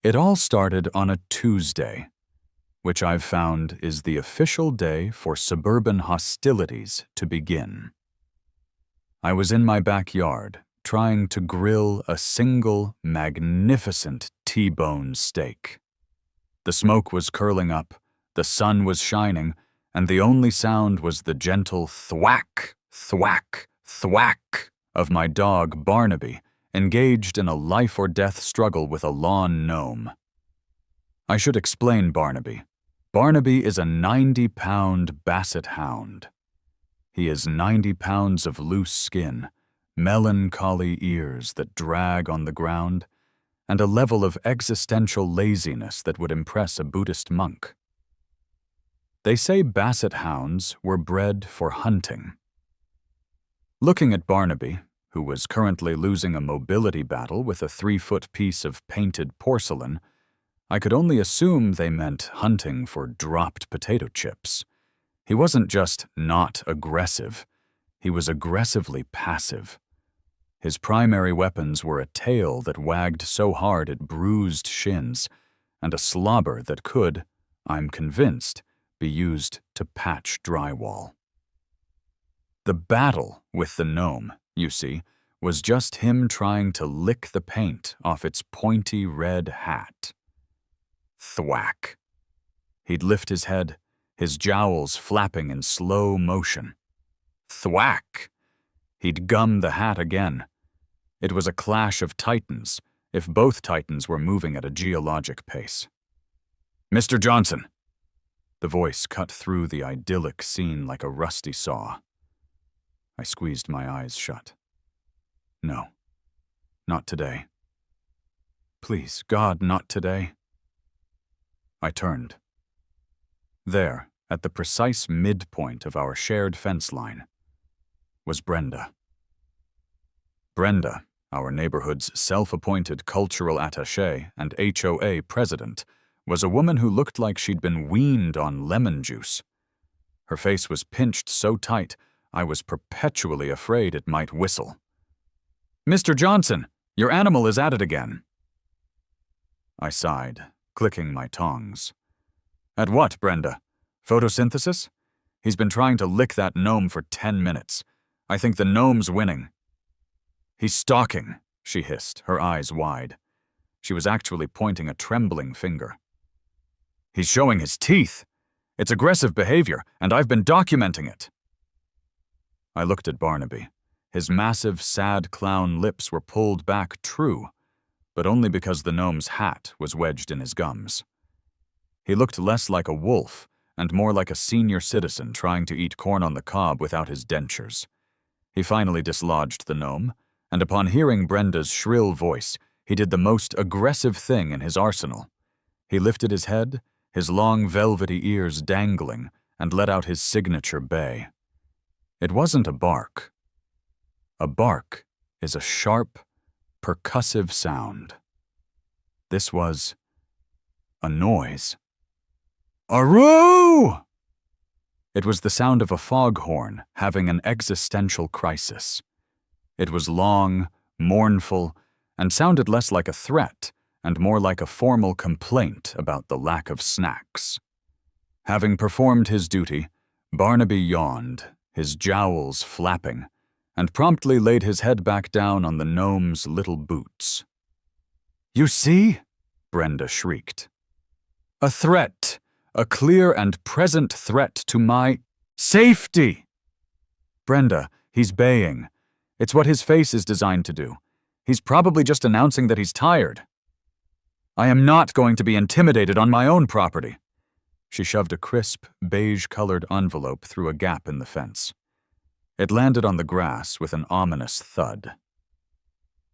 It all started on a Tuesday, which I've found is the official day for suburban hostilities to begin. I was in my backyard, trying to grill a single magnificent T-bone steak. The smoke was curling up, the sun was shining, and the only sound was the gentle thwack, thwack, thwack of my dog Barnaby, engaged in a life-or-death struggle with a lawn gnome. I should explain Barnaby. Barnaby is a 90-pound basset hound. He has 90 pounds of loose skin, melancholy ears that drag on the ground, and a level of existential laziness that would impress a Buddhist monk. They say basset hounds were bred for hunting. Looking at Barnaby, who was currently losing a mobility battle with a 3-foot piece of painted porcelain, I could only assume they meant hunting for dropped potato chips. He wasn't just not aggressive, he was aggressively passive. His primary weapons were a tail that wagged so hard it bruised shins, and a slobber that could, I'm convinced, be used to patch drywall. The battle with the gnome, you see, was just him trying to lick the paint off its pointy red hat. Thwack. He'd lift his head, his jowls flapping in slow motion. Thwack. He'd gum the hat again. It was a clash of titans, if both titans were moving at a geologic pace. "Mr. Johnson!" The voice cut through the idyllic scene like a rusty saw. I squeezed my eyes shut. No, not today. Please, God, not today. I turned. There, at the precise midpoint of our shared fence line, was Brenda. Brenda, our neighborhood's self-appointed cultural attaché and HOA president, was a woman who looked like she'd been weaned on lemon juice. Her face was pinched so tight, I was perpetually afraid it might whistle. "Mr. Johnson, your animal is at it again." I sighed, clicking my tongs. "At what, Brenda? Photosynthesis? He's been trying to lick that gnome for 10 minutes. I think the gnome's winning." "He's stalking," she hissed, her eyes wide. She was actually pointing a trembling finger. "He's showing his teeth. It's aggressive behavior, and I've been documenting it." I looked at Barnaby. His massive, sad clown lips were pulled back true, but only because the gnome's hat was wedged in his gums. He looked less like a wolf and more like a senior citizen trying to eat corn on the cob without his dentures. He finally dislodged the gnome, and upon hearing Brenda's shrill voice, he did the most aggressive thing in his arsenal. He lifted his head, his long velvety ears dangling, and let out his signature bay. It wasn't a bark. A bark is a sharp, percussive sound. This was a noise. Aroo! It was the sound of a foghorn having an existential crisis. It was long, mournful, and sounded less like a threat and more like a formal complaint about the lack of snacks. Having performed his duty, Barnaby yawned, his jowls flapping, and promptly laid his head back down on the gnome's little boots. "You see?" Brenda shrieked. "A threat, a clear and present threat to my safety!" "Brenda, he's baying. It's what his face is designed to do. He's probably just announcing that he's tired." "I am not going to be intimidated on my own property." She shoved a crisp, beige-colored envelope through a gap in the fence. It landed on the grass with an ominous thud.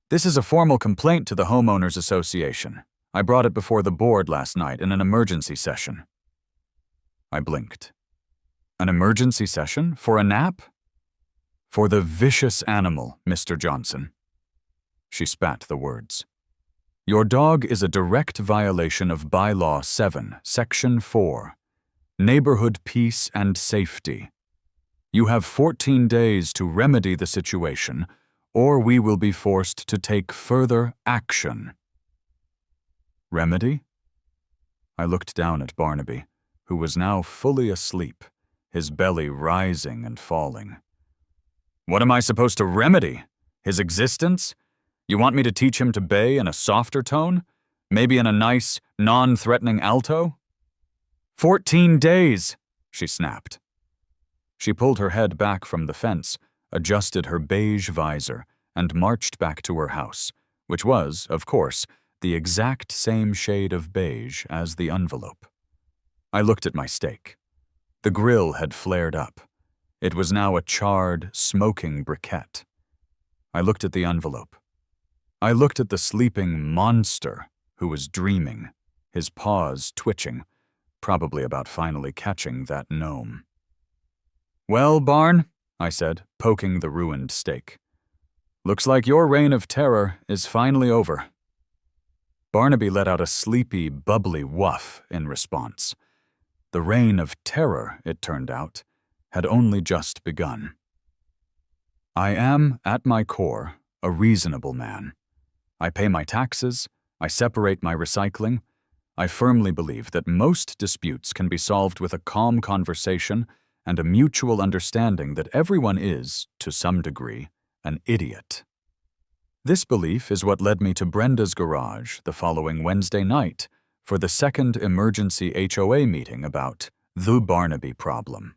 "This is a formal complaint to the Homeowners Association. I brought it before the board last night in an emergency session." I blinked. "An emergency session? For a nap?" "For the vicious animal, Mr. Johnson." She spat the words. "Your dog is a direct violation of Bylaw 7, Section 4, Neighborhood Peace and Safety. You have 14 days to remedy the situation, or we will be forced to take further action." Remedy? I looked down at Barnaby, who was now fully asleep, his belly rising and falling. What am I supposed to remedy? His existence? You want me to teach him to bay in a softer tone? Maybe in a nice, non-threatening alto? 14 days, she snapped. She pulled her head back from the fence, adjusted her beige visor, and marched back to her house, which was, of course, the exact same shade of beige as the envelope. I looked at my steak. The grill had flared up. It was now a charred, smoking briquette. I looked at the envelope. I looked at the sleeping monster who was dreaming, his paws twitching, probably about finally catching that gnome. Well, Barn, I said, poking the ruined steak. Looks like your reign of terror is finally over. Barnaby let out a sleepy, bubbly woof in response. The reign of terror, it turned out, had only just begun. I am, at my core, a reasonable man. I pay my taxes, I separate my recycling. I firmly believe that most disputes can be solved with a calm conversation and a mutual understanding that everyone is, to some degree, an idiot. This belief is what led me to Brenda's garage the following Wednesday night for the second emergency HOA meeting about the Barnaby problem.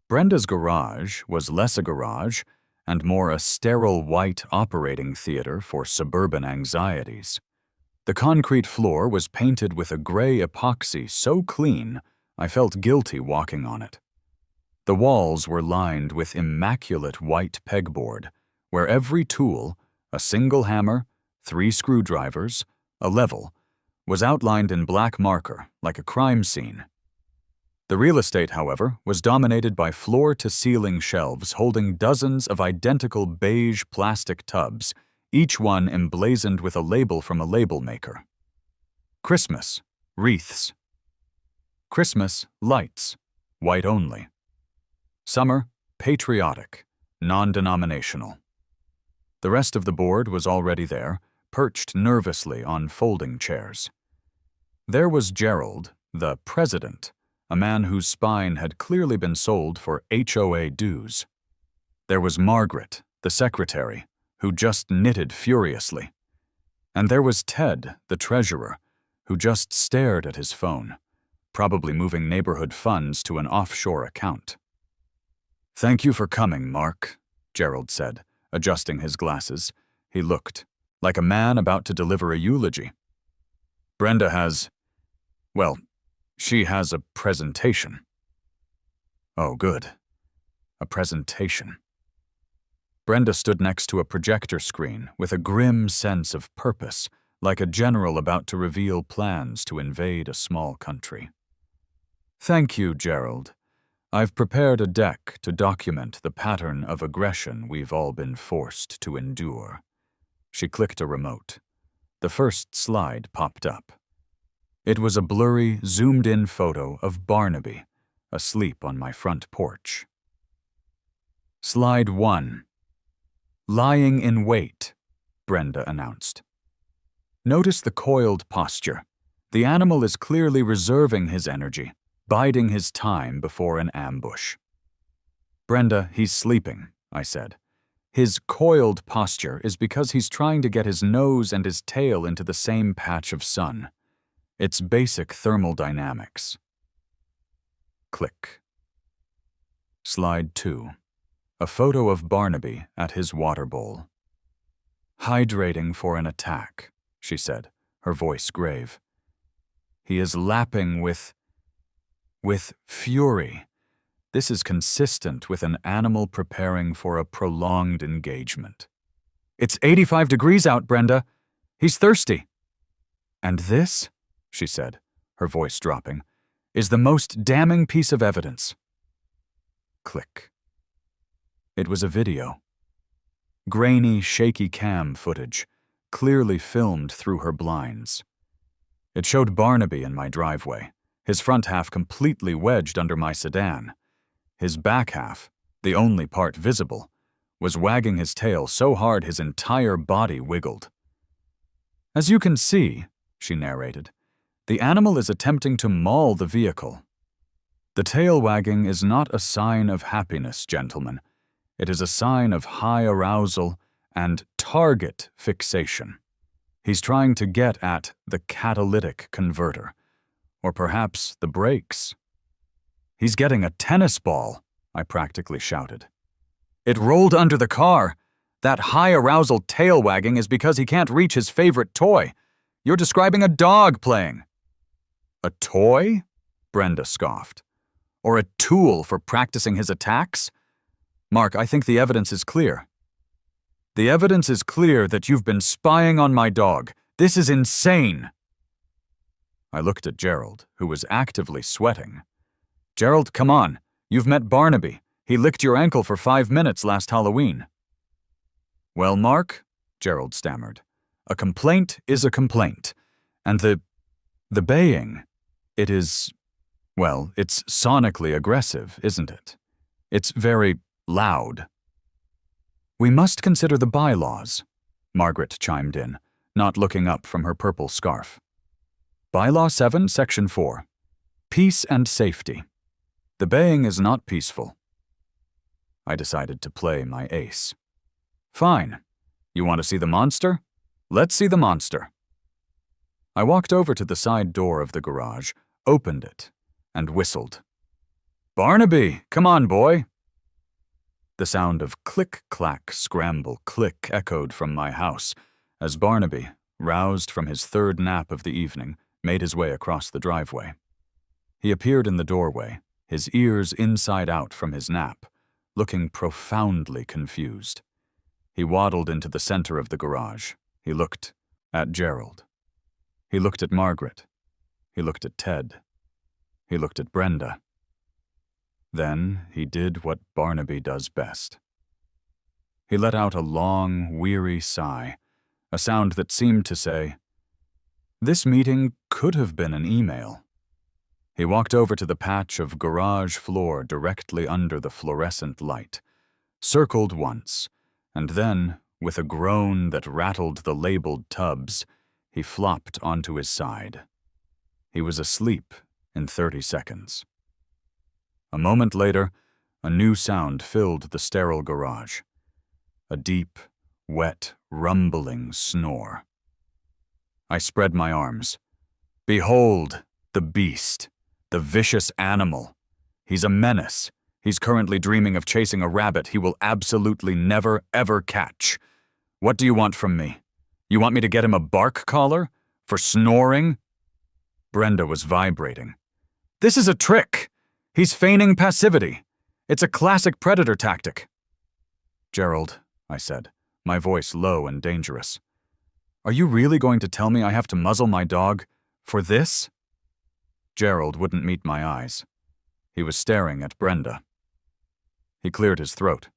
Brenda's garage was less a garage and more a sterile white operating theater for suburban anxieties. The concrete floor was painted with a gray epoxy so clean I felt guilty walking on it. The walls were lined with immaculate white pegboard, where every tool, a single hammer, 3 screwdrivers, a level, was outlined in black marker like a crime scene. The real estate, however, was dominated by floor-to-ceiling shelves holding dozens of identical beige plastic tubs, each one emblazoned with a label from a label maker. Christmas, wreaths. Christmas, lights, white only. Summer, patriotic, non-denominational. The rest of the board was already there, perched nervously on folding chairs. There was Gerald, the president, a man whose spine had clearly been sold for HOA dues. There was Margaret, the secretary, who just knitted furiously. And there was Ted, the treasurer, who just stared at his phone, probably moving neighborhood funds to an offshore account. Thank you for coming, Mark, Gerald said, adjusting his glasses. He looked like a man about to deliver a eulogy. Brenda has, well, she has a presentation. Oh, good. A presentation. Brenda stood next to a projector screen with a grim sense of purpose, like a general about to reveal plans to invade a small country. Thank you, Gerald. I've prepared a deck to document the pattern of aggression we've all been forced to endure. She clicked a remote. The first slide popped up. It was a blurry, zoomed-in photo of Barnaby, asleep on my front porch. Slide 1. Lying in wait, Brenda announced. Notice the coiled posture. The animal is clearly reserving his energy, biding his time before an ambush. Brenda, he's sleeping, I said. His coiled posture is because he's trying to get his nose and his tail into the same patch of sun. It's basic thermodynamics. Click. Slide 2. A photo of Barnaby at his water bowl. Hydrating for an attack, she said, her voice grave. He is lapping with fury. This is consistent with an animal preparing for a prolonged engagement. It's 85 degrees out, Brenda. He's thirsty. And this, she said, her voice dropping, is the most damning piece of evidence. Click. It was a video. Grainy, shaky cam footage, clearly filmed through her blinds. It showed Barnaby in my driveway, his front half completely wedged under my sedan. His back half, the only part visible, was wagging his tail so hard his entire body wiggled. As you can see, she narrated. "The animal is attempting to maul the vehicle. The tail wagging is not a sign of happiness, gentlemen. It is a sign of high arousal and target fixation. He's trying to get at the catalytic converter, or perhaps the brakes." "He's getting a tennis ball," I practically shouted. "It rolled under the car. That high-arousal tail wagging is because he can't reach his favorite toy. You're describing a dog playing." "A toy?" Brenda scoffed. "Or a tool for practicing his attacks? Mark, I think the evidence is clear." "The evidence is clear that you've been spying on my dog. This is insane." I looked at Gerald, who was actively sweating. "Gerald, come on. You've met Barnaby. He licked your ankle for 5 minutes last Halloween." "Well, Mark," Gerald stammered, "a complaint is a complaint. And the baying, it is, well, it's sonically aggressive, isn't it? It's very loud." "We must consider the bylaws," Margaret chimed in, not looking up from her purple scarf. "Bylaw 7, Section 4. Peace and safety. The baying is not peaceful." I decided to play my ace. "Fine. You want to see the monster? Let's see the monster." I walked over to the side door of the garage, opened it, and whistled. "Barnaby, come on, boy." The sound of click-clack, scramble-click echoed from my house as Barnaby, roused from his third nap of the evening, made his way across the driveway. He appeared in the doorway, his ears inside out from his nap, looking profoundly confused. He waddled into the center of the garage. He looked at Gerald. He looked at Margaret. He looked at Ted. He looked at Brenda. Then he did what Barnaby does best. He let out a long, weary sigh, a sound that seemed to say, "This meeting could have been an email." He walked over to the patch of garage floor directly under the fluorescent light, circled once, and then, with a groan that rattled the labeled tubs, he flopped onto his side. He was asleep in 30 seconds. A moment later, a new sound filled the sterile garage. A deep, wet, rumbling snore. I spread my arms. "Behold, the beast, the vicious animal. He's a menace. He's currently dreaming of chasing a rabbit he will absolutely never, ever catch. What do you want from me? You want me to get him a bark collar? For snoring?" Brenda was vibrating. "This is a trick. He's feigning passivity. It's a classic predator tactic." "Gerald," I said, my voice low and dangerous, "are you really going to tell me I have to muzzle my dog for this?" Gerald wouldn't meet my eyes. He was staring at Brenda. He cleared his throat.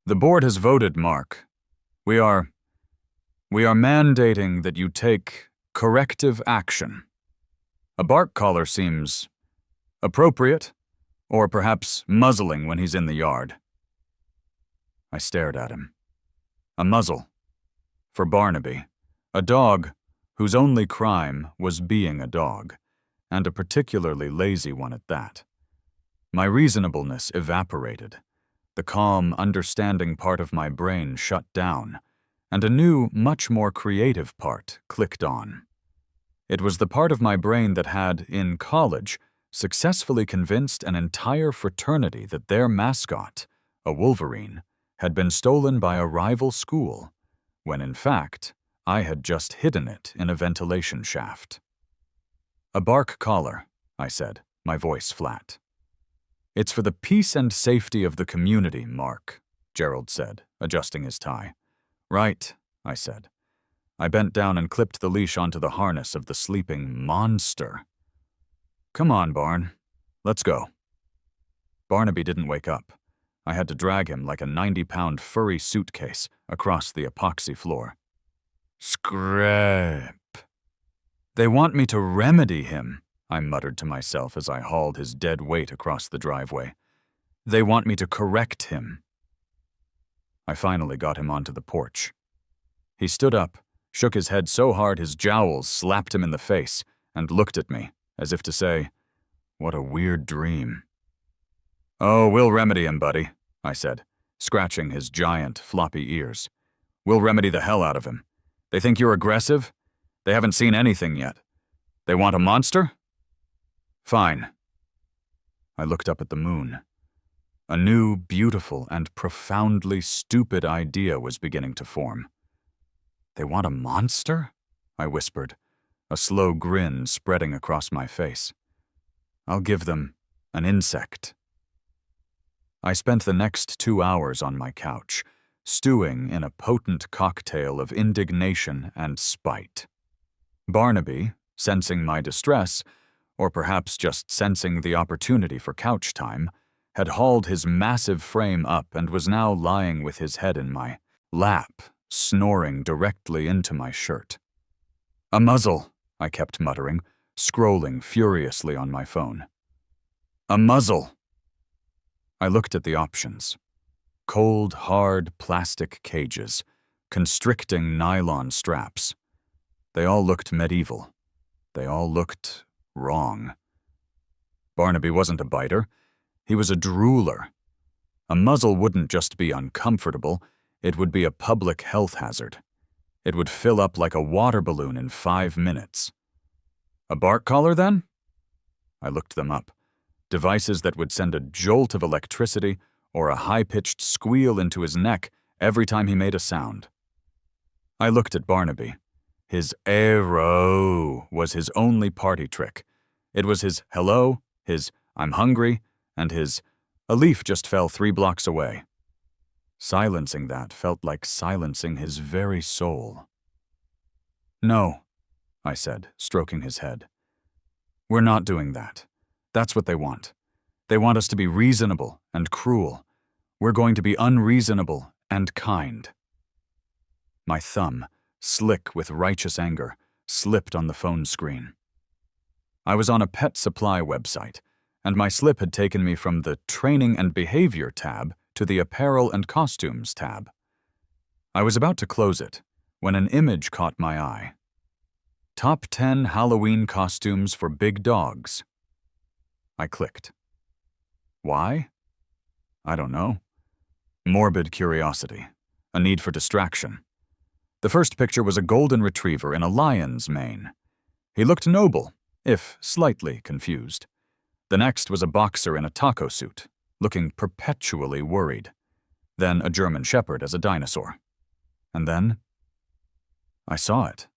"The board has voted, Mark. We are mandating that you take corrective action. A bark collar seems appropriate, or perhaps muzzling when he's in the yard." I stared at him. A muzzle. For Barnaby, a dog whose only crime was being a dog, and a particularly lazy one at that. My reasonableness evaporated. The calm, understanding part of my brain shut down, and a new, much more creative part clicked on. It was the part of my brain that had, in college, successfully convinced an entire fraternity that their mascot, a wolverine, had been stolen by a rival school, when in fact, I had just hidden it in a ventilation shaft. "A bark collar," I said, my voice flat. "It's for the peace and safety of the community, Mark," Gerald said, adjusting his tie. "Right," I said. I bent down and clipped the leash onto the harness of the sleeping monster. "Come on, Barn. Let's go." Barnaby didn't wake up. I had to drag him like a 90-pound furry suitcase across the epoxy floor. "Scrap." "They want me to remedy him," I muttered to myself as I hauled his dead weight across the driveway. "They want me to correct him." I finally got him onto the porch. He stood up, shook his head so hard his jowls slapped him in the face, and looked at me, as if to say, "What a weird dream." "Oh, we'll remedy him, buddy," I said, scratching his giant, floppy ears. "We'll remedy the hell out of him. They think you're aggressive? They haven't seen anything yet. They want a monster? Fine." I looked up at the moon. A new, beautiful, and profoundly stupid idea was beginning to form. "They want a monster?" I whispered, a slow grin spreading across my face. "I'll give them an insect." I spent the next 2 hours on my couch, stewing in a potent cocktail of indignation and spite. Barnaby, sensing my distress, or perhaps just sensing the opportunity for couch time, had hauled his massive frame up and was now lying with his head in my lap, snoring directly into my shirt. "A muzzle," I kept muttering, scrolling furiously on my phone. "A muzzle." I looked at the options. Cold, hard plastic cages, constricting nylon straps. They all looked medieval. They all looked wrong. Barnaby wasn't a biter. He was a drooler. A muzzle wouldn't just be uncomfortable, it would be a public health hazard. It would fill up like a water balloon in 5 minutes. A bark collar, then? I looked them up. Devices that would send a jolt of electricity or a high-pitched squeal into his neck every time he made a sound. I looked at Barnaby. His arrow was his only party trick. It was his hello, his I'm hungry, and his a leaf just fell 3 blocks away. Silencing that felt like silencing his very soul. "No," I said, stroking his head. "We're not doing that. That's what they want. They want us to be reasonable and cruel. We're going to be unreasonable and kind." My thumb, slick with righteous anger, slipped on the phone screen. I was on a pet supply website, and my slip had taken me from the Training and Behavior tab to the Apparel and Costumes tab. I was about to close it when an image caught my eye. Top 10 Halloween costumes for big dogs. I clicked. Why? I don't know. Morbid curiosity, a need for distraction. The first picture was a golden retriever in a lion's mane. He looked noble, if slightly confused. The next was a boxer in a taco suit, looking perpetually worried. Then a German shepherd as a dinosaur. And then I saw it.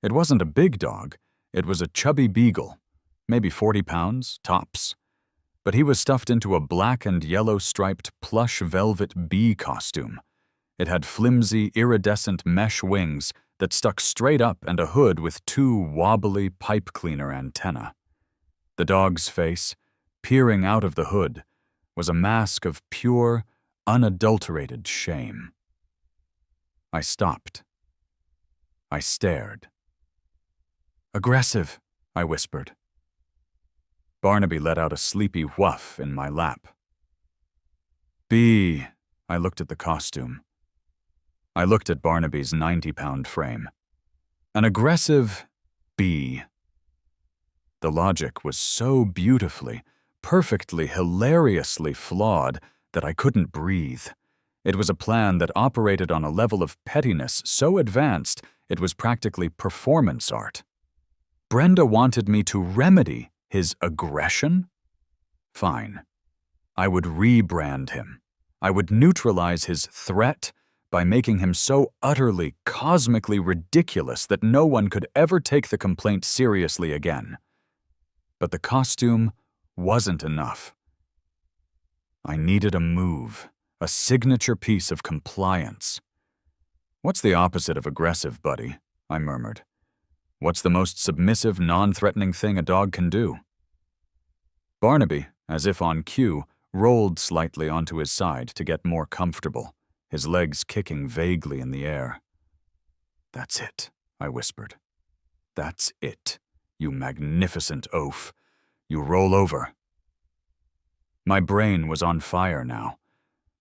It wasn't a big dog, it was a chubby beagle, maybe 40 pounds, tops. But he was stuffed into a black and yellow striped plush velvet bee costume. It had flimsy, iridescent mesh wings that stuck straight up and a hood with 2 wobbly pipe cleaner antennae. The dog's face, peering out of the hood, was a mask of pure, unadulterated shame. I stopped. I stared. "Aggressive," I whispered. Barnaby let out a sleepy whuff in my lap. "Bee," I looked at the costume. I looked at Barnaby's 90-pound frame. An aggressive bee. The logic was so beautifully, perfectly, hilariously flawed that I couldn't breathe. It was a plan that operated on a level of pettiness so advanced it was practically performance art. Brenda wanted me to remedy his aggression? Fine. I would rebrand him. I would neutralize his threat by making him so utterly, cosmically ridiculous that no one could ever take the complaint seriously again. But the costume wasn't enough. I needed a move, a signature piece of compliance. "What's the opposite of aggressive, buddy?" I murmured. "What's the most submissive, non-threatening thing a dog can do?" Barnaby, as if on cue, rolled slightly onto his side to get more comfortable, his legs kicking vaguely in the air. "That's it," I whispered. "That's it, you magnificent oaf. You roll over." My brain was on fire now.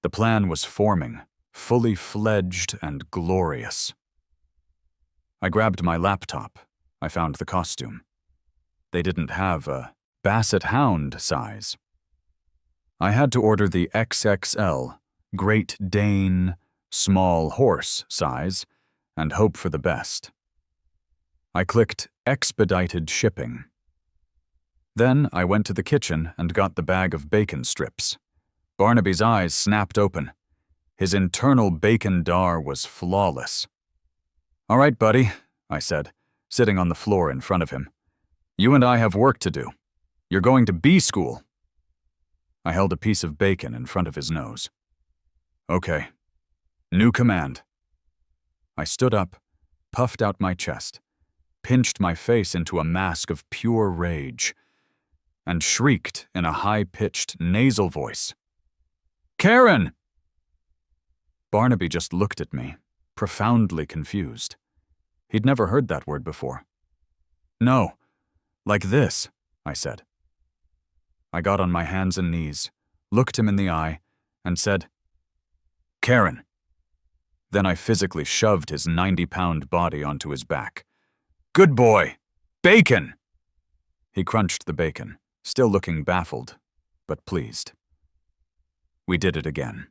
The plan was forming, fully fledged and glorious. I grabbed my laptop. I found the costume. They didn't have a Basset Hound size. I had to order the XXL, Great Dane, Small Horse size, and hope for the best. I clicked Expedited Shipping. Then I went to the kitchen and got the bag of bacon strips. Barnaby's eyes snapped open. His internal bacon dar was flawless. "All right, buddy," I said, sitting on the floor in front of him. "You and I have work to do. You're going to B school." I held a piece of bacon in front of his nose. "Okay. New command." I stood up, puffed out my chest, pinched my face into a mask of pure rage, and shrieked in a high-pitched, nasal voice. "Karen!" Barnaby just looked at me, profoundly confused. He'd never heard that word before. "No, like this," I said. I got on my hands and knees, looked him in the eye, and said, "Karen." Then I physically shoved his 90-pound body onto his back. "Good boy! Bacon!" He crunched the bacon, still looking baffled, but pleased. We did it again.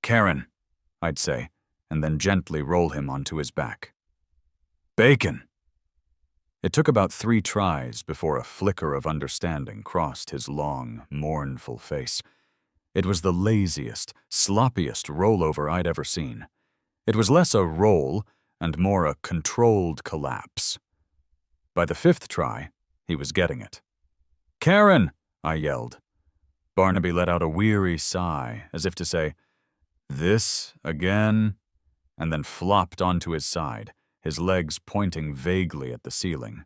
"Karen," I'd say, and then gently roll him onto his back. "Bacon!" It took about 3 tries before a flicker of understanding crossed his long, mournful face. It was the laziest, sloppiest rollover I'd ever seen. It was less a roll and more a controlled collapse. By the 5th try, he was getting it. "Karen!" I yelled. Barnaby let out a weary sigh, as if to say, "This again?" and then flopped onto his side, his legs pointing vaguely at the ceiling.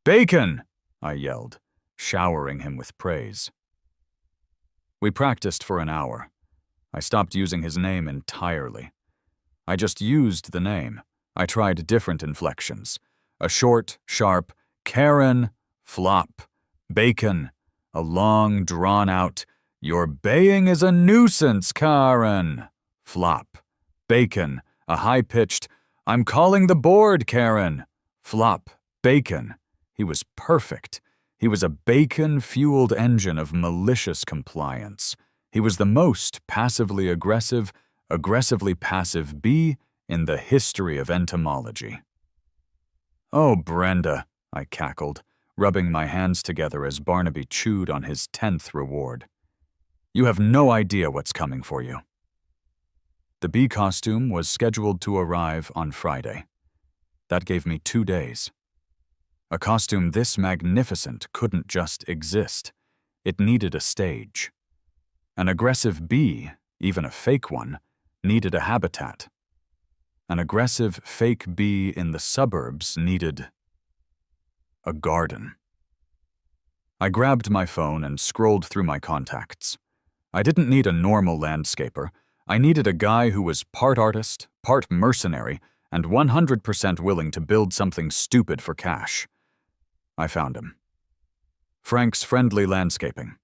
"Bacon!" I yelled, showering him with praise. We practiced for an hour. I stopped using his name entirely. I just used the name. I tried different inflections. A short, sharp, "Karen," flop, "Bacon," a long, drawn-out, "Your baying is a nuisance, Karen," flop, "Bacon," a high-pitched, "I'm calling the board, Karen," flop, "Bacon." He was perfect. He was a bacon-fueled engine of malicious compliance. He was the most passively aggressive, aggressively passive bee in the history of entomology. "Oh, Brenda," I cackled, rubbing my hands together as Barnaby chewed on his 10th reward. "You have no idea what's coming for you." The bee costume was scheduled to arrive on Friday. That gave me 2 days. A costume this magnificent couldn't just exist. It needed a stage. An aggressive bee, even a fake one, needed a habitat. An aggressive fake bee in the suburbs needed a garden. I grabbed my phone and scrolled through my contacts. I didn't need a normal landscaper. I needed a guy who was part artist, part mercenary, and 100% willing to build something stupid for cash. I found him. Frank's Friendly Landscaping.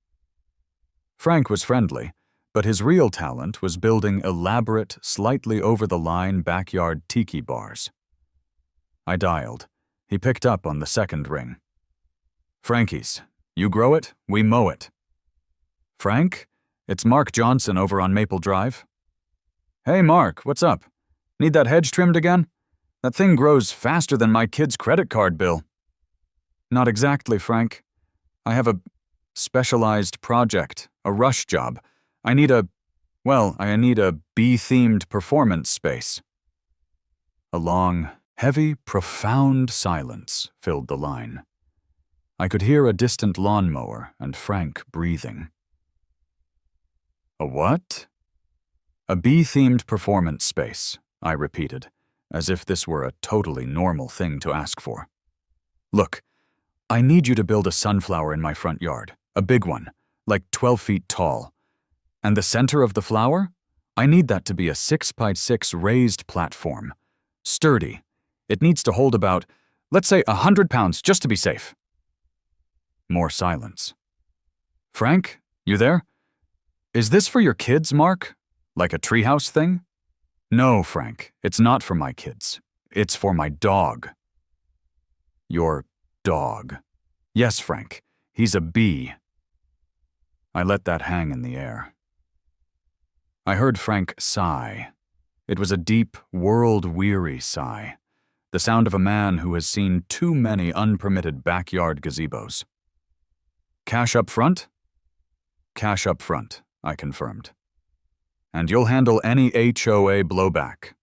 Frank was friendly, but his real talent was building elaborate, slightly over-the-line backyard tiki bars. I dialed. He picked up on the 2nd ring. "Frankie's. You grow it, we mow it." "Frank? It's Mark Johnson over on Maple Drive." "Hey, Mark, what's up? Need that hedge trimmed again? That thing grows faster than my kid's credit card bill." "Not exactly, Frank. I have a specialized project, a rush job. I need a bee-themed performance space." A long, heavy, profound silence filled the line. I could hear a distant lawnmower and Frank breathing. "A what?" "A bee-themed performance space," I repeated, as if this were a totally normal thing to ask for. "Look, I need you to build a sunflower in my front yard, a big one, like 12 feet tall. And the center of the flower? I need that to be a 6x6 raised platform. Sturdy. It needs to hold about, let's say, 100 pounds, just to be safe." More silence. "Frank, you there? Is this for your kids, Mark? Like a treehouse thing?" "No, Frank, it's not for my kids. It's for my dog." "Your dog?" "Yes, Frank. He's a bee." I let that hang in the air. I heard Frank sigh. It was a deep, world-weary sigh, the sound of a man who has seen too many unpermitted backyard gazebos. "Cash up front?" "Cash up front," I confirmed. "And you'll handle any HOA blowback."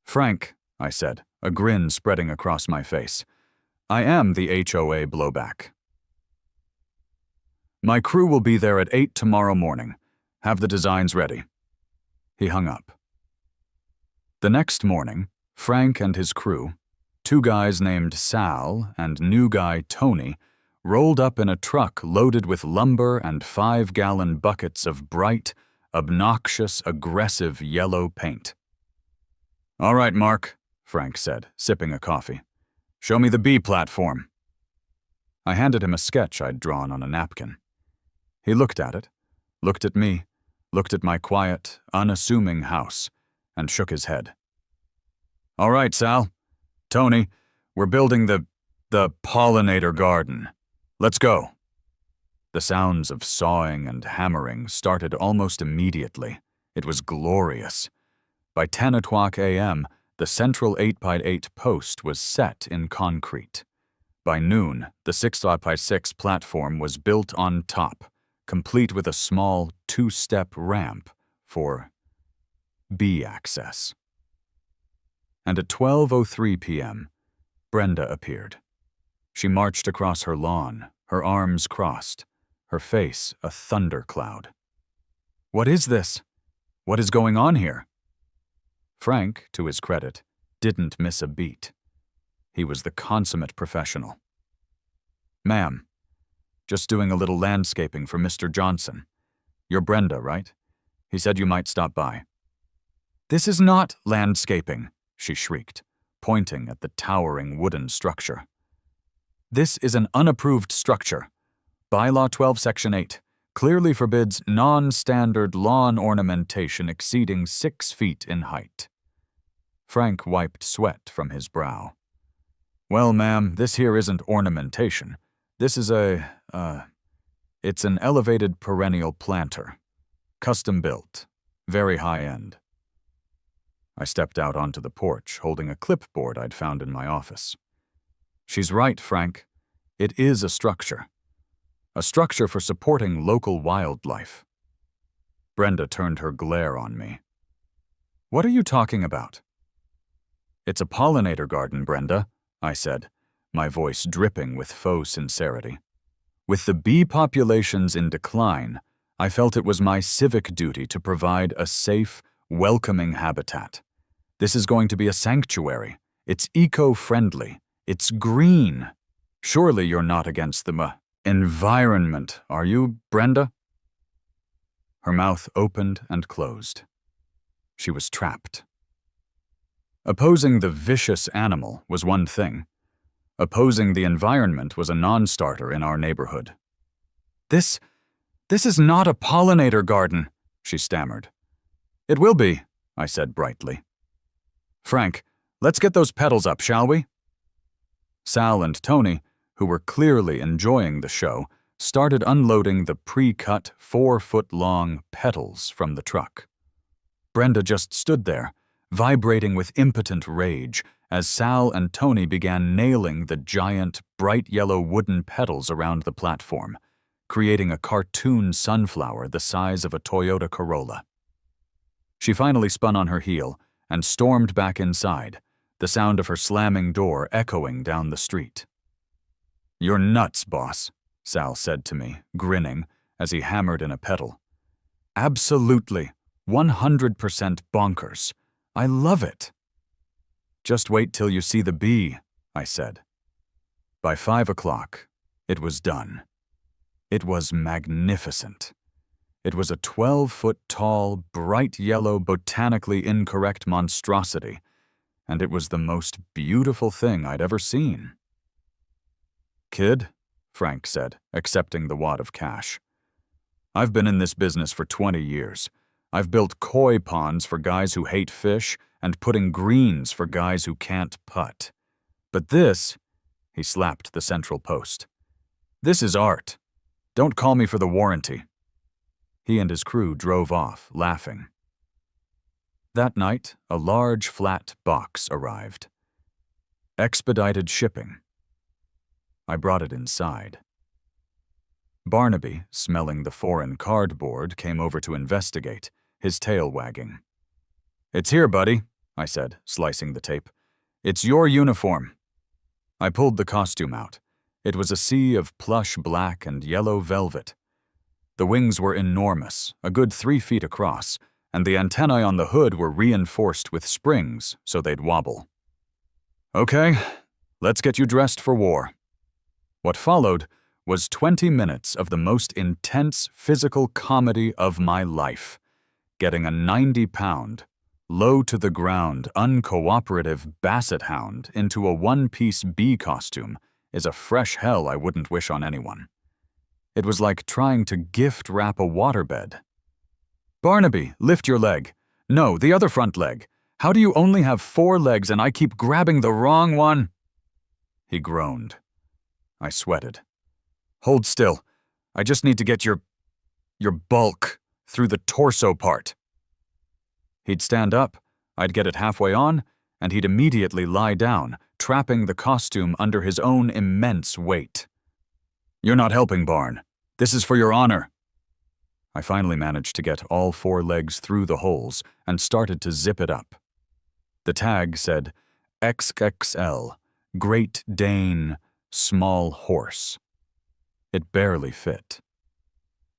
"Frank," I said, a grin spreading across my face, "I am the HOA blowback." "My crew will be there at 8 tomorrow morning. Have the designs ready." He hung up. The next morning, Frank and his crew, two guys named Sal and new guy Tony, rolled up in a truck loaded with lumber and 5-gallon buckets of bright, obnoxious, aggressive yellow paint. "All right, Mark," Frank said, sipping a coffee. "Show me the B platform." I handed him a sketch I'd drawn on a napkin. He looked at it, looked at me, looked at my quiet, unassuming house, and shook his head. "All right, Sal. Tony, we're building the pollinator garden. Let's go." The sounds of sawing and hammering started almost immediately. It was glorious. By 10 o'clock a.m., the central 8x8 post was set in concrete. By noon, the 6x6 platform was built on top, complete with a small 2-step ramp for bee access. And at 12:03 p.m., Brenda appeared. She marched across her lawn, her arms crossed, her face a thundercloud. "What is this? What is going on here?" Frank, to his credit, didn't miss a beat. He was the consummate professional. "Ma'am, just doing a little landscaping for Mr. Johnson. You're Brenda, right? He said you might stop by." "This is not landscaping," she shrieked, pointing at the towering wooden structure. "This is an unapproved structure. Bylaw 12, Section 8 clearly forbids non-standard lawn ornamentation exceeding 6 feet in height." Frank wiped sweat from his brow. "Well, ma'am, this here isn't ornamentation. This is it's an elevated perennial planter. Custom built. Very high-end." I stepped out onto the porch, holding a clipboard I'd found in my office. "She's right, Frank. It is a structure. A structure for supporting local wildlife." Brenda turned her glare on me. "What are you talking about?" "It's a pollinator garden, Brenda," I said, my voice dripping with faux sincerity. "With the bee populations in decline, I felt it was my civic duty to provide a safe, welcoming habitat. This is going to be a sanctuary. It's eco-friendly. It's green. Surely you're not against the environment, are you, Brenda?" Her mouth opened and closed. She was trapped. Opposing the vicious animal was one thing. Opposing the environment was a non-starter in our neighborhood. This is not a pollinator garden," she stammered. "It will be," I said brightly. "Frank, let's get those petals up, shall we?" Sal and Tony, who were clearly enjoying the show, started unloading the pre-cut 4-foot-long petals from the truck. Brenda just stood there, vibrating with impotent rage, as Sal and Tony began nailing the giant, bright yellow wooden petals around the platform, creating a cartoon sunflower the size of a Toyota Corolla. She finally spun on her heel and stormed back inside, the sound of her slamming door echoing down the street. "You're nuts, boss," Sal said to me, grinning, as he hammered in a petal. "Absolutely, 100% bonkers. I love it." "Just wait till you see the bee," I said. By 5 o'clock, it was done. It was magnificent. It was a 12-foot-tall, bright yellow, botanically incorrect monstrosity, and it was the most beautiful thing I'd ever seen. "Kid," Frank said, accepting the wad of cash, "I've been in this business for 20 years. I've built koi ponds for guys who hate fish and putting greens for guys who can't putt. But this, he slapped the central post. This is art. Don't call me for the warranty. He and his crew drove off, laughing. That night, a large flat box arrived. Expedited shipping. I brought it inside. Barnaby, smelling the foreign cardboard, came over to investigate, his tail wagging. "It's here, buddy," I said, slicing the tape. "It's your uniform." I pulled the costume out. It was a sea of plush black and yellow velvet. The wings were enormous, a good 3 feet across, and the antennae on the hood were reinforced with springs so they'd wobble. "Okay, let's get you dressed for war." What followed was 20 minutes of the most intense physical comedy of my life. Getting a 90-pound, low-to-the-ground, uncooperative basset hound into a one-piece bee costume is a fresh hell I wouldn't wish on anyone. It was like trying to gift-wrap a waterbed. "Barnaby, lift your leg. No, the other front leg. How do you only have 4 legs and I keep grabbing the wrong one?" He groaned. I sweated. "Hold still. I just need to get your bulk through the torso part." He'd stand up, I'd get it halfway on, and he'd immediately lie down, trapping the costume under his own immense weight. "You're not helping, Barn. This is for your honor." I finally managed to get all 4 legs through the holes and started to zip it up. The tag said, XXL, Great Dane, Small Horse. It barely fit.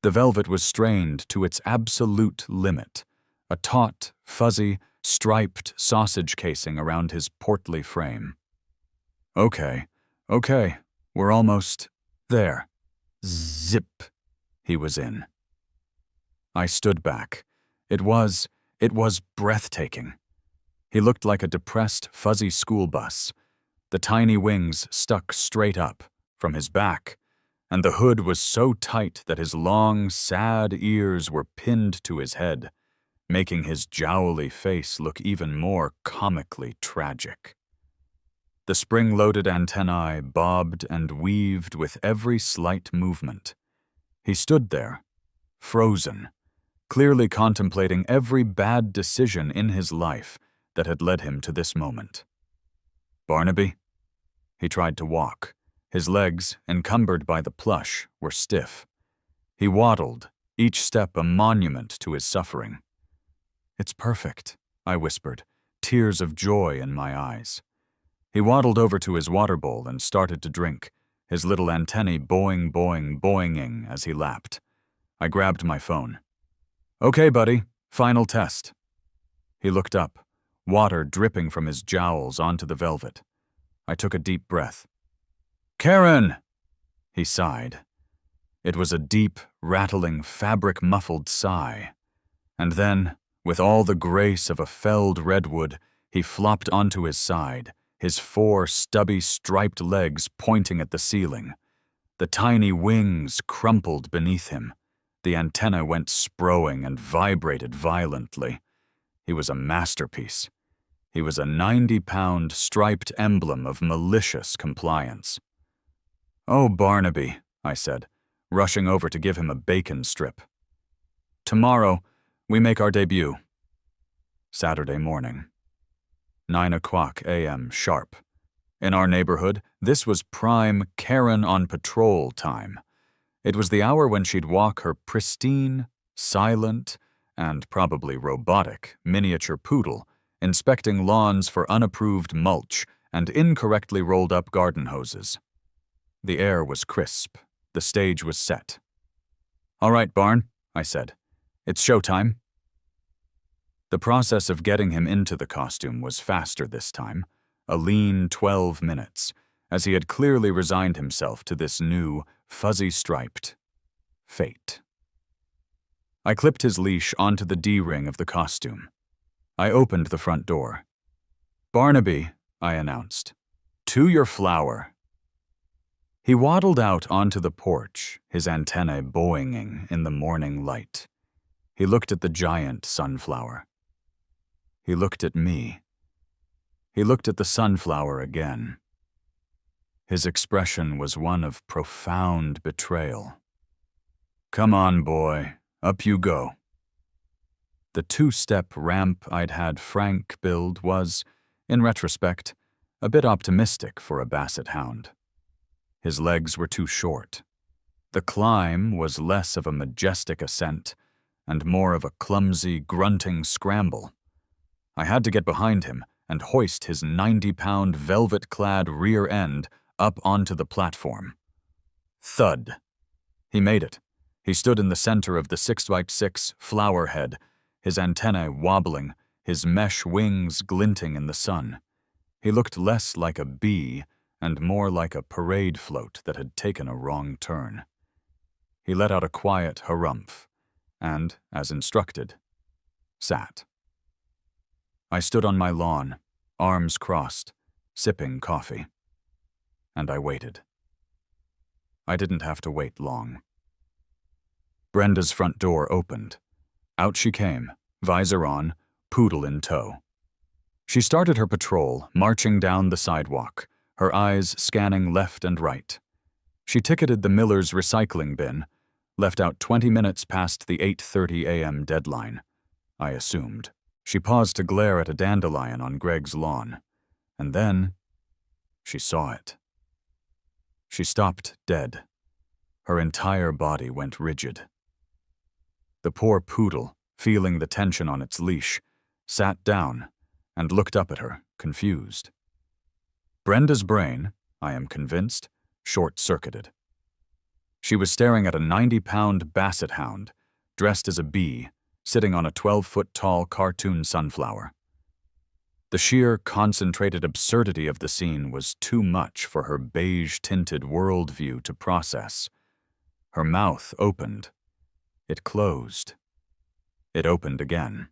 The velvet was strained to its absolute limit, a taut, fuzzy, striped sausage casing around his portly frame. Okay, we're almost there. Zip, he was in. I stood back. It was breathtaking. He looked like a depressed, fuzzy school bus. The tiny wings stuck straight up from his back, and the hood was so tight that his long, sad ears were pinned to his head, making his jowly face look even more comically tragic. The spring-loaded antennae bobbed and weaved with every slight movement. He stood there, frozen, clearly contemplating every bad decision in his life that had led him to this moment. "Barnaby?" He tried to walk. His legs, encumbered by the plush, were stiff. He waddled, each step a monument to his suffering. "It's perfect," I whispered, tears of joy in my eyes. He waddled over to his water bowl and started to drink, his little antennae boinging as he lapped. I grabbed my phone. "Okay, buddy, final test." He looked up, water dripping from his jowls onto the velvet. I took a deep breath. "Karen!" He sighed. It was a deep, rattling, fabric-muffled sigh. And then, with all the grace of a felled redwood, he flopped onto his side, his 4 stubby, striped legs pointing at the ceiling. The tiny wings crumpled beneath him. The antenna went sproing and vibrated violently. He was a masterpiece. He was a 90-pound striped emblem of malicious compliance. "Oh, Barnaby," I said, rushing over to give him a bacon strip. "Tomorrow, we make our debut." Saturday morning. 9:00 a.m. sharp. In our neighborhood, this was prime Karen on patrol time. It was the hour when she'd walk her pristine, silent, and probably robotic miniature poodle, inspecting lawns for unapproved mulch and incorrectly rolled-up garden hoses. The air was crisp. The stage was set. "All right, Barn," I said. "It's showtime." The process of getting him into the costume was faster this time, a lean 12 minutes, as he had clearly resigned himself to this new, fuzzy-striped fate. I clipped his leash onto the D-ring of the costume. I opened the front door. "Barnaby," I announced, "to your flower." He waddled out onto the porch, his antennae boinging in the morning light. He looked at the giant sunflower. He looked at me. He looked at the sunflower again. His expression was one of profound betrayal. "Come on, boy. Up you go." The two-step ramp I'd had Frank build was, in retrospect, a bit optimistic for a basset hound. His legs were too short. The climb was less of a majestic ascent and more of a clumsy, grunting scramble. I had to get behind him and hoist his 90-pound velvet-clad rear end up onto the platform. Thud. He made it. He stood in the center of the 6x6 flower head, his antennae wobbling, his mesh wings glinting in the sun. He looked less like a bee and more like a parade float that had taken a wrong turn. He let out a quiet harumph and, as instructed, sat. I stood on my lawn, arms crossed, sipping coffee. And I waited. I didn't have to wait long. Brenda's front door opened. Out she came, visor on, poodle in tow. She started her patrol, marching down the sidewalk, her eyes scanning left and right. She ticketed the Miller's recycling bin, left out 20 minutes past the 8:30 a.m. deadline, I assumed. She paused to glare at a dandelion on Greg's lawn, and then she saw it. She stopped dead. Her entire body went rigid. The poor poodle, feeling the tension on its leash, sat down and looked up at her, confused. Brenda's brain, I am convinced, short-circuited. She was staring at a 90-pound basset hound, dressed as a bee, sitting on a 12-foot-tall cartoon sunflower. The sheer, concentrated absurdity of the scene was too much for her beige-tinted worldview to process. Her mouth opened. It closed. It opened again.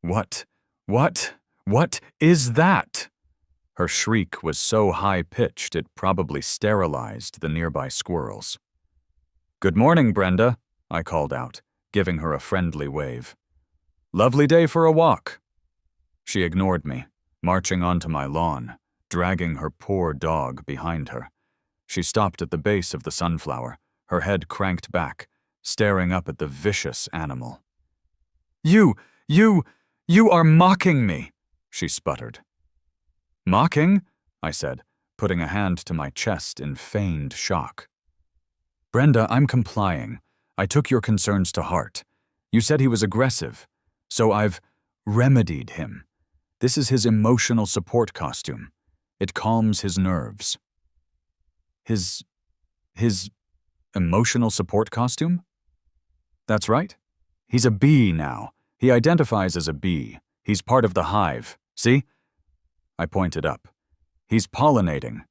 What is that? Her shriek was so high-pitched it probably sterilized the nearby squirrels. "Good morning, Brenda," I called out, giving her a friendly wave. "Lovely day for a walk." She ignored me, marching onto my lawn, dragging her poor dog behind her. She stopped at the base of the sunflower, her head cranked back, staring up at the vicious animal. You are mocking me," she sputtered. "Mocking?" I said, putting a hand to my chest in feigned shock. "Brenda, I'm complying. I took your concerns to heart. You said he was aggressive, so I've remedied him. This is his emotional support costume. It calms his nerves." His emotional support costume? That's right. He's a bee now. He identifies as a bee. He's part of the hive. See? I pointed up. He's pollinating.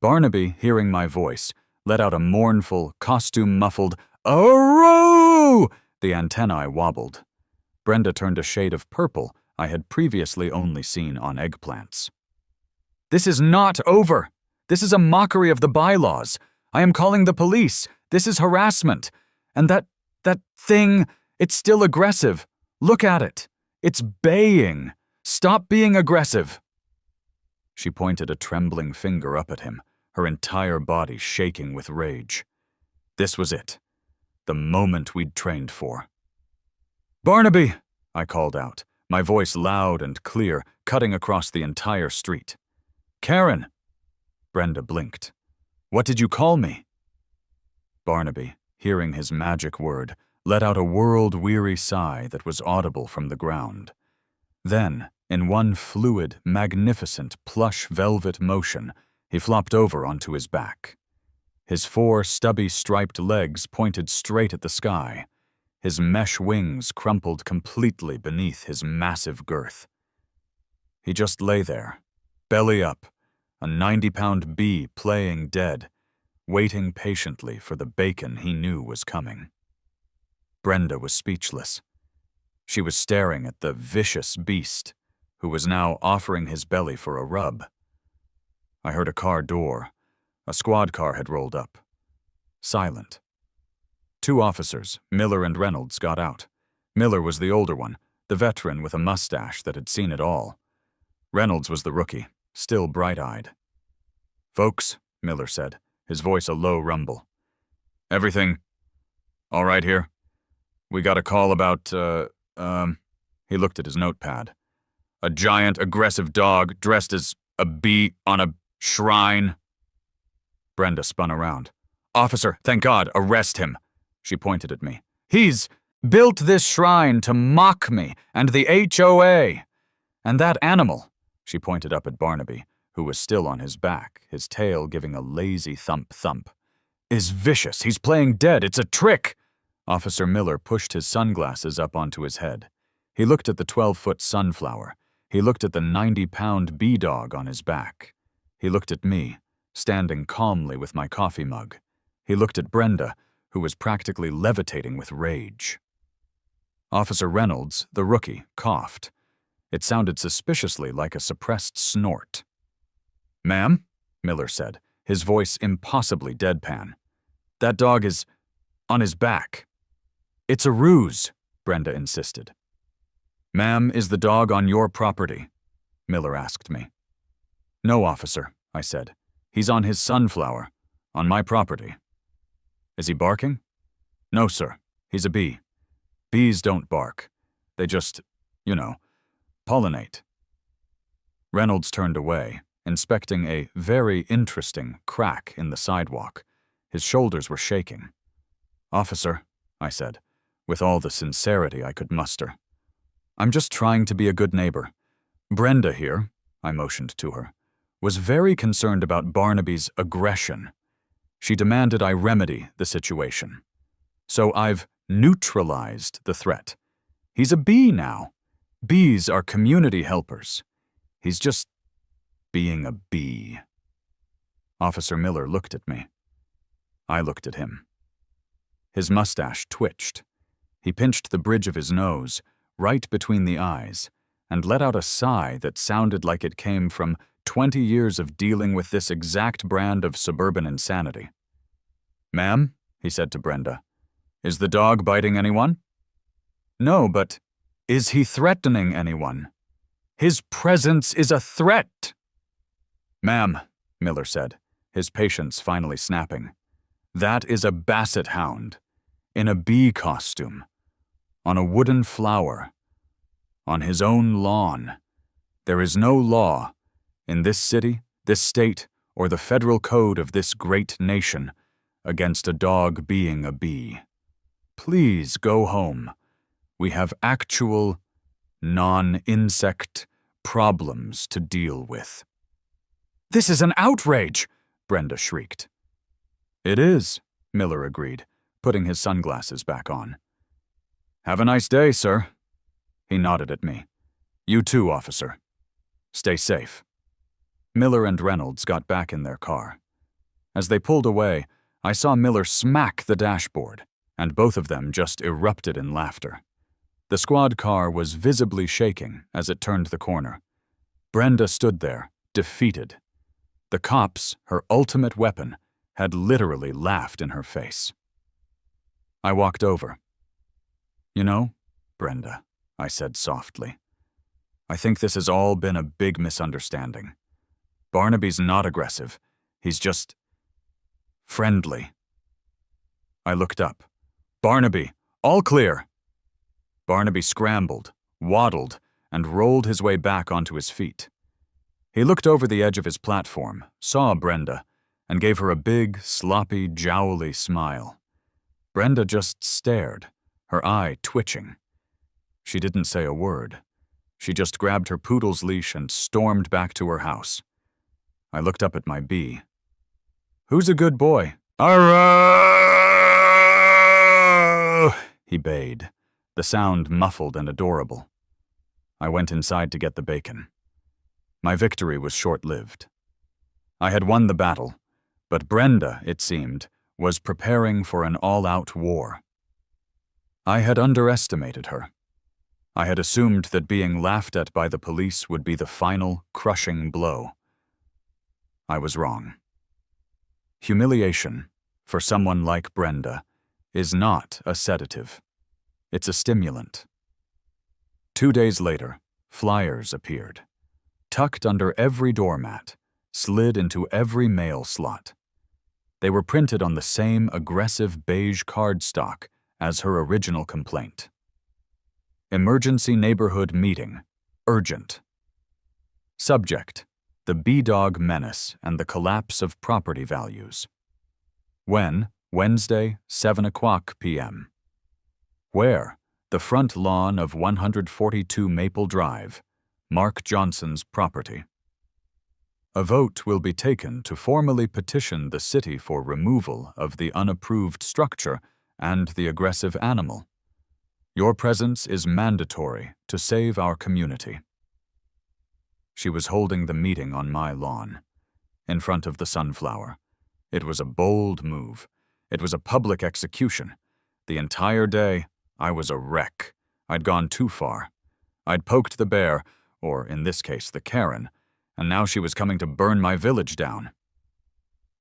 Barnaby, hearing my voice, let out a mournful, costume-muffled, "Aroo!" The antennae wobbled. Brenda turned a shade of purple I had previously only seen on eggplants. "This is not over. This is a mockery of the bylaws. I am calling the police. This is harassment. And that thing, it's still aggressive. Look at it. It's baying. Stop being aggressive." She pointed a trembling finger up at him, her entire body shaking with rage. This was it. The moment we'd trained for. "Barnaby!" I called out, my voice loud and clear, cutting across the entire street. "Karen!" Brenda blinked. "What did you call me?" Barnaby, hearing his magic word, let out a world-weary sigh that was audible from the ground. Then, in one fluid, magnificent, plush velvet motion, he flopped over onto his back. His 4 stubby striped legs pointed straight at the sky. His mesh wings crumpled completely beneath his massive girth. He just lay there, belly up, a 90-pound bee playing dead, waiting patiently for the bacon he knew was coming. Brenda was speechless. She was staring at the vicious beast, who was now offering his belly for a rub. I heard a car door. A squad car had rolled up. Silent. 2 officers, Miller and Reynolds, got out. Miller was the older one, the veteran with a mustache that had seen it all. Reynolds was the rookie, still bright-eyed. "Folks," Miller said, his voice a low rumble. "Everything all right here? We got a call about, he looked at his notepad. A giant, aggressive dog dressed as a bee on a shrine." Brenda spun around. "Officer, thank God, arrest him." She pointed at me. "He's built this shrine to mock me and the HOA. And that animal," she pointed up at Barnaby, who was still on his back, his tail giving a lazy thump-thump, "is vicious. He's playing dead. It's a trick." Officer Miller pushed his sunglasses up onto his head. He looked at the 12-foot sunflower. He looked at the 90-pound bee dog on his back. He looked at me, standing calmly with my coffee mug. He looked at Brenda, who was practically levitating with rage. Officer Reynolds, the rookie, coughed. It sounded suspiciously like a suppressed snort. "Ma'am," Miller said, his voice impossibly deadpan. "That dog is on his back." "It's a ruse," Brenda insisted. "Ma'am, is the dog on your property?" Miller asked me. "No, officer," I said. "He's on his sunflower, on my property." "Is he barking?" "No, sir. He's a bee. Bees don't bark. They just, pollinate." Reynolds turned away, inspecting a very interesting crack in the sidewalk. His shoulders were shaking. "Officer," I said, with all the sincerity I could muster, "I'm just trying to be a good neighbor. Brenda here," I motioned to her, "was very concerned about Barnaby's aggression. She demanded I remedy the situation. So I've neutralized the threat. He's a bee now. Bees are community helpers. He's just being a bee." Officer Miller looked at me. I looked at him. His mustache twitched. He pinched the bridge of his nose, right between the eyes, and let out a sigh that sounded like it came from 20 years of dealing with this exact brand of suburban insanity. "Ma'am," he said to Brenda, "is the dog biting anyone?" "No, but is he threatening anyone? His presence is a threat." "Ma'am," Miller said, his patience finally snapping, "that is a basset hound, in a bee costume, on a wooden flower, on his own lawn. There is no law, in this city, this state, or the federal code of this great nation, against a dog being a bee. Please go home. We have actual, non-insect problems to deal with." "This is an outrage!" Brenda shrieked. "It is," Miller agreed, putting his sunglasses back on. "Have a nice day, sir." He nodded at me. "You too, officer. Stay safe." Miller and Reynolds got back in their car. As they pulled away, I saw Miller smack the dashboard, and both of them just erupted in laughter. The squad car was visibly shaking as it turned the corner. Brenda stood there, defeated. The cops, her ultimate weapon, had literally laughed in her face. I walked over. "You know, Brenda," I said softly, "I think this has all been a big misunderstanding. Barnaby's not aggressive. He's just friendly." I looked up. "Barnaby, all clear." Barnaby scrambled, waddled, and rolled his way back onto his feet. He looked over the edge of his platform, saw Brenda, and gave her a big, sloppy, jowly smile. Brenda just stared, her eye twitching. She didn't say a word. She just grabbed her poodle's leash and stormed back to her house. I looked up at my bee. "Who's a good boy?" "Arrgh!" he bayed, the sound muffled and adorable. I went inside to get the bacon. My victory was short-lived. I had won the battle, but Brenda, it seemed, was preparing for an all-out war. I had underestimated her. I had assumed that being laughed at by the police would be the final, crushing blow. I was wrong. Humiliation, for someone like Brenda, is not a sedative. It's a stimulant. 2 days later, flyers appeared, tucked under every doormat, slid into every mail slot. They were printed on the same aggressive beige cardstock as her original complaint. Emergency neighborhood meeting. Urgent. Subject: the B-Dog menace and the collapse of property values. When? Wednesday, 7:00 p.m. Where? The front lawn of 142 Maple Drive, Mark Johnson's property. A vote will be taken to formally petition the city for removal of the unapproved structure and the aggressive animal. Your presence is mandatory to save our community. She was holding the meeting on my lawn, in front of the sunflower. It was a bold move. It was a public execution. The entire day, I was a wreck. I'd gone too far. I'd poked the bear, or in this case the Karen, and now she was coming to burn my village down.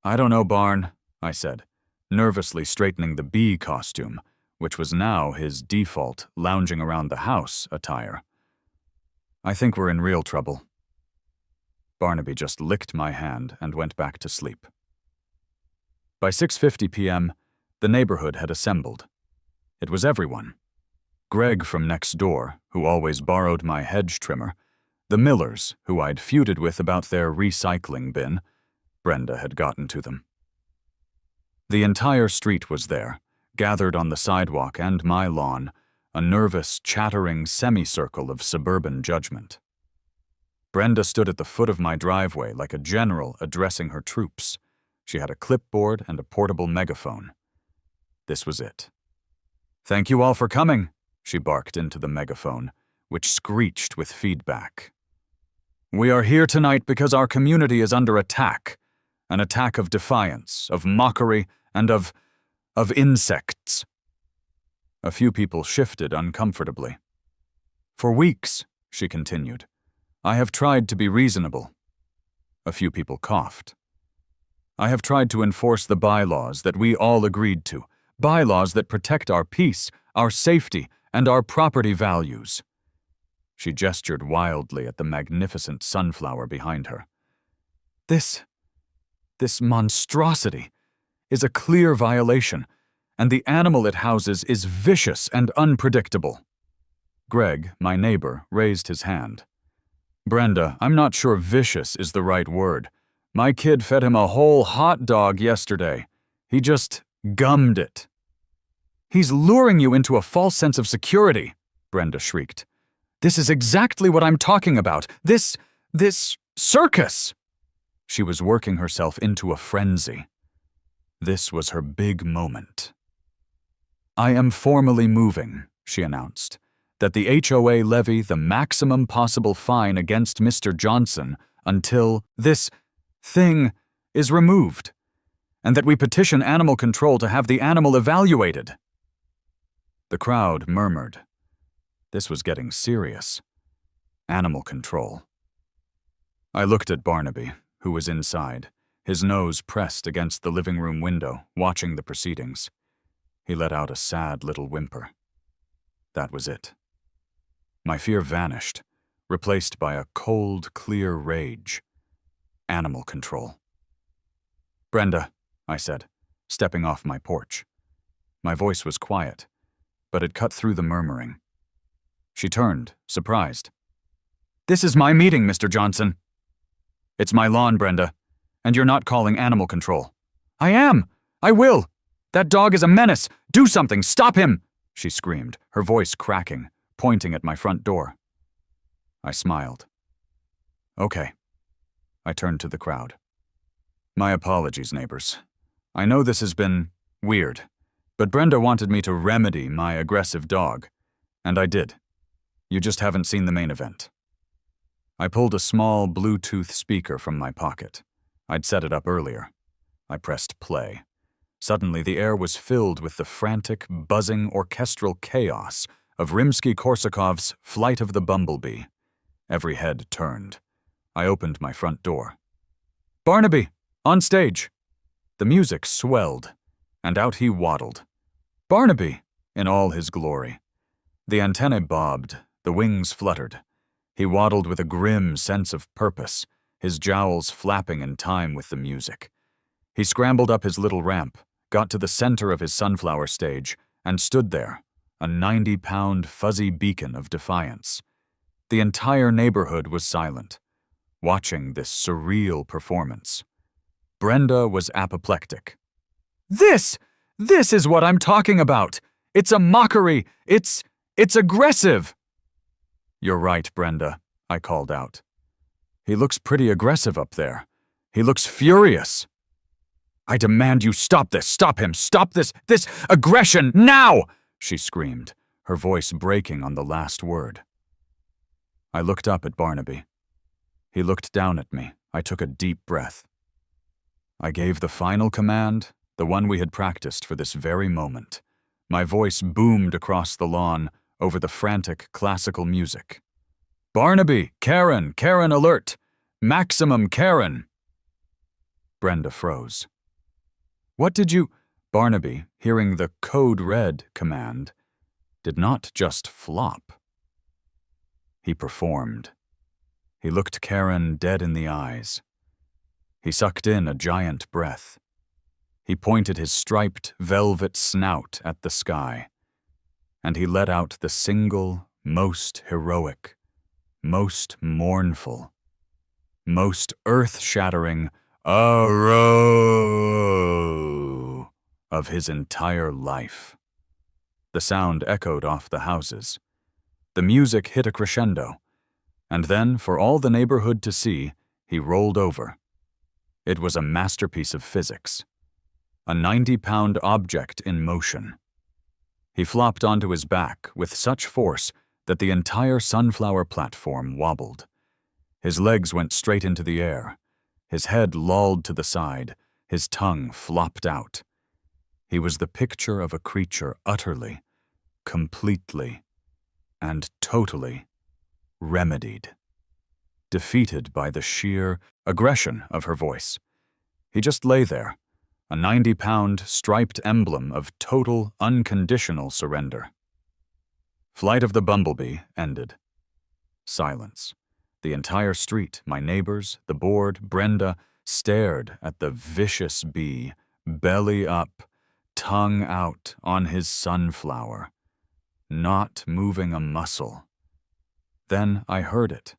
I don't know, Barn, I said, nervously straightening the bee costume, which was now his default lounging around the house attire. I think we're in real trouble. Barnaby just licked my hand and went back to sleep. By 6:50 p.m., the neighborhood had assembled. It was everyone. Greg from next door, who always borrowed my hedge trimmer, the Millers, who I'd feuded with about their recycling bin. Brenda had gotten to them. The entire street was there, gathered on the sidewalk and my lawn, a nervous, chattering semicircle of suburban judgment. Brenda stood at the foot of my driveway like a general addressing her troops. She had a clipboard and a portable megaphone. This was it. "Thank you all for coming," she barked into the megaphone, which screeched with feedback. "We are here tonight because our community is under attack. An attack of defiance, of mockery, and of insects." A few people shifted uncomfortably. "For weeks," she continued, "I have tried to be reasonable." A few people coughed. "I have tried to enforce the bylaws that we all agreed to, bylaws that protect our peace, our safety, and our property values." She gestured wildly at the magnificent sunflower behind her. This monstrosity is a clear violation, and the animal it houses is vicious and unpredictable." Greg, my neighbor, raised his hand. "Brenda, I'm not sure vicious is the right word. My kid fed him a whole hot dog yesterday. He just gummed it." "He's luring you into a false sense of security," Brenda shrieked. "This is exactly what I'm talking about. This circus!" She was working herself into a frenzy. This was her big moment. "I am formally moving," she announced, "that the HOA levy the maximum possible fine against Mr. Johnson until this thing is removed, and that we petition animal control to have the animal evaluated." The crowd murmured. This was getting serious. Animal control. I looked at Barnaby, who was inside, his nose pressed against the living room window, watching the proceedings. He let out a sad little whimper. That was it. My fear vanished, replaced by a cold, clear rage. Animal control. "Brenda," I said, stepping off my porch. My voice was quiet, but it cut through the murmuring. She turned, surprised. "This is my meeting, Mr. Johnson." "It's my lawn, Brenda, and you're not calling animal control." "I am! I will! That dog is a menace! Do something! Stop him!" she screamed, her voice cracking, pointing at my front door. I smiled. "Okay." I turned to the crowd. "My apologies, neighbors. I know this has been weird, but Brenda wanted me to remedy my aggressive dog, and I did. You just haven't seen the main event." I pulled a small Bluetooth speaker from my pocket. I'd set it up earlier. I pressed play. Suddenly, the air was filled with the frantic, buzzing orchestral chaos of Rimsky-Korsakov's Flight of the Bumblebee. Every head turned. I opened my front door. "Barnaby, on stage!" The music swelled, and out he waddled. Barnaby, in all his glory. The antennae bobbed, The wings fluttered. He waddled with a grim sense of purpose, his jowls flapping in time with the music. He scrambled up his little ramp, got to the center of his sunflower stage, and stood there, a 90-pound fuzzy beacon of defiance. The entire neighborhood was silent, watching this surreal performance. Brenda was apoplectic. This is what I'm talking about! It's a mockery! It's aggressive! You're right, Brenda, I called out. He looks pretty aggressive up there. He looks furious. I demand you stop this! Stop him! Stop this aggression now! She screamed, her voice breaking on the last word. I looked up at Barnaby. He looked down at me. I took a deep breath. I gave the final command, the one we had practiced for this very moment. My voice boomed across the lawn over the frantic classical music. Barnaby, Karen, alert! Maximum Karen! Brenda froze. What did you— Barnaby, hearing the Code Red command, did not just flop. He performed. He looked Karen dead in the eyes. He sucked in a giant breath. He pointed his striped velvet snout at the sky, and he let out the single, most heroic, most mournful, most earth-shattering "Arrow" of his entire life. The sound echoed off the houses. The music hit a crescendo, and then, for all the neighborhood to see, he rolled over. It was a masterpiece of physics. A 90-pound object in motion. He flopped onto his back with such force that the entire sunflower platform wobbled. His legs went straight into the air. His head lolled to the side. His tongue flopped out. He was the picture of a creature utterly, completely, and totally remedied, defeated by the sheer aggression of her voice. He just lay there, a 90-pound striped emblem of total, unconditional surrender. Flight of the Bumblebee ended. Silence. The entire street, my neighbors, the board, Brenda, stared at the vicious bee, belly up, tongue out on his sunflower, not moving a muscle. Then I heard it.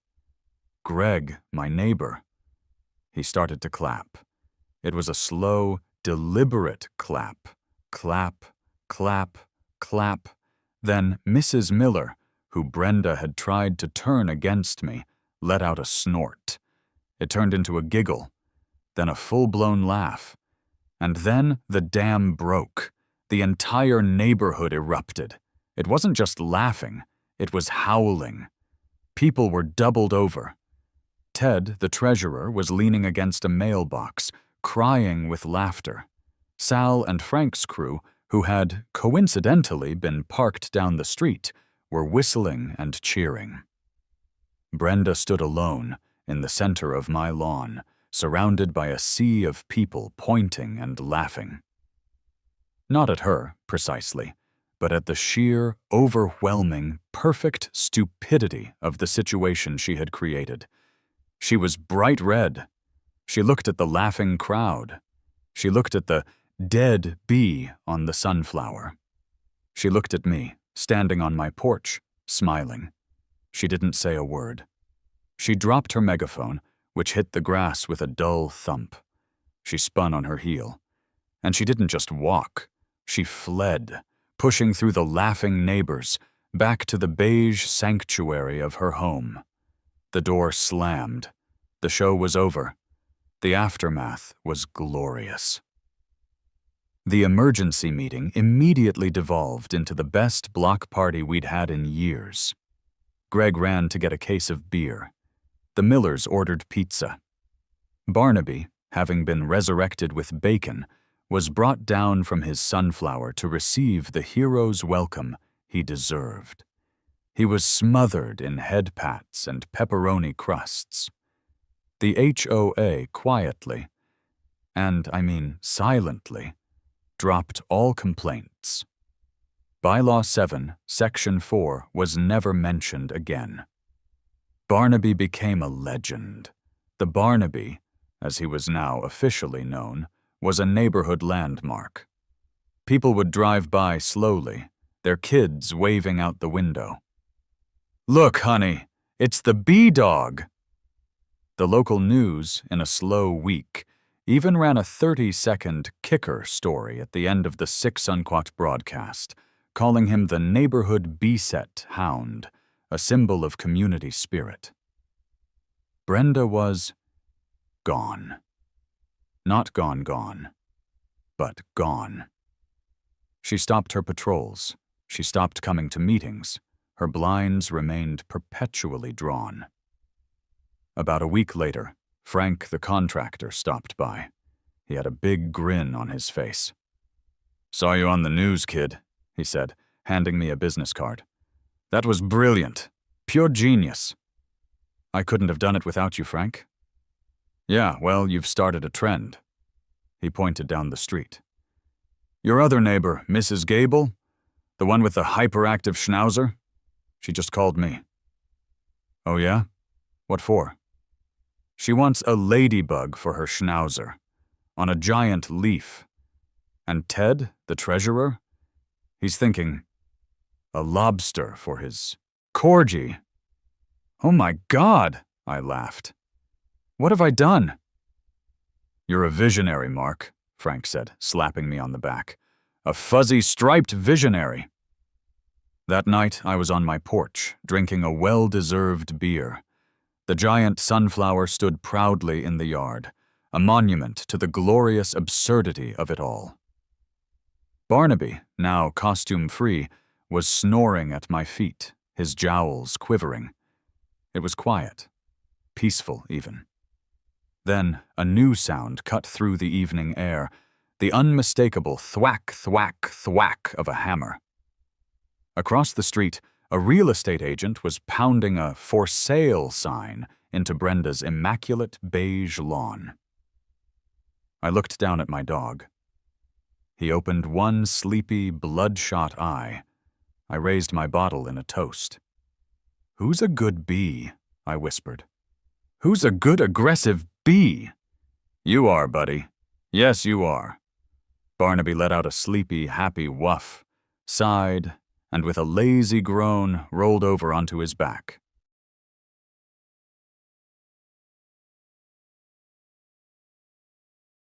Greg, my neighbor. He started to clap. It was a slow, deliberate clap. Clap, clap, clap. Then Mrs. Miller, who Brenda had tried to turn against me, let out a snort. It turned into a giggle, then a full-blown laugh. And then the dam broke. The entire neighborhood erupted. It wasn't just laughing, it was howling. People were doubled over. Ted, the treasurer, was leaning against a mailbox, crying with laughter. Sal and Frank's crew, who had coincidentally been parked down the street, were whistling and cheering. Brenda stood alone in the center of my lawn, surrounded by a sea of people pointing and laughing. Not at her, precisely, but at the sheer, overwhelming, perfect stupidity of the situation she had created. She was bright red. She looked at the laughing crowd. She looked at the dead bee on the sunflower. She looked at me, standing on my porch, smiling. She didn't say a word. She dropped her megaphone, which hit the grass with a dull thump. She spun on her heel. And she didn't just walk. She fled, pushing through the laughing neighbors, back to the beige sanctuary of her home. The door slammed. The show was over. The aftermath was glorious. The emergency meeting immediately devolved into the best block party we'd had in years. Greg ran to get a case of beer. The Millers ordered pizza. Barnaby, having been resurrected with bacon, was brought down from his sunflower to receive the hero's welcome he deserved. He was smothered in head pats and pepperoni crusts. The HOA quietly, and I mean silently, dropped all complaints. Bylaw 7, Section 4 was never mentioned again. Barnaby became a legend. The Barnaby, as he was now officially known, was a neighborhood landmark. People would drive by slowly, their kids waving out the window. "Look, honey, it's the bee-dog!" The local news, in a slow week, even ran a 30-second kicker story at the end of the 6 unquote broadcast, calling him the neighborhood beset hound, a symbol of community spirit. Brenda was gone. Not gone, but gone. She stopped her patrols. She stopped coming to meetings. Her blinds remained perpetually drawn. About a week later, Frank the contractor stopped by. He had a big grin on his face. "Saw you on the news, kid," he said, handing me a business card. "That was brilliant. Pure genius." "I couldn't have done it without you, Frank." "Yeah, well, you've started a trend." He pointed down the street. "Your other neighbor, Mrs. Gable, the one with the hyperactive schnauzer, she just called me." "Oh yeah? What for?" "She wants a ladybug for her schnauzer, on a giant leaf. And Ted, the treasurer, he's thinking a lobster for his corgi." "Oh my God," I laughed. "What have I done?" "You're a visionary, Mark," Frank said, slapping me on the back. "A fuzzy striped visionary." That night I was on my porch, drinking a well-deserved beer. The giant sunflower stood proudly in the yard, a monument to the glorious absurdity of it all. Barnaby, now costume-free, was snoring at my feet, his jowls quivering. It was quiet, peaceful even. Then a new sound cut through the evening air, the unmistakable thwack, thwack, thwack of a hammer. Across the street, a real estate agent was pounding a "for sale" sign into Brenda's immaculate beige lawn. I looked down at my dog. He opened one sleepy, bloodshot eye. I raised my bottle in a toast. "Who's a good bee?" I whispered. "Who's a good aggressive bee?" "You are, buddy. Yes, you are." Barnaby let out a sleepy, happy woof, sighed, and with a lazy groan rolled over onto his back.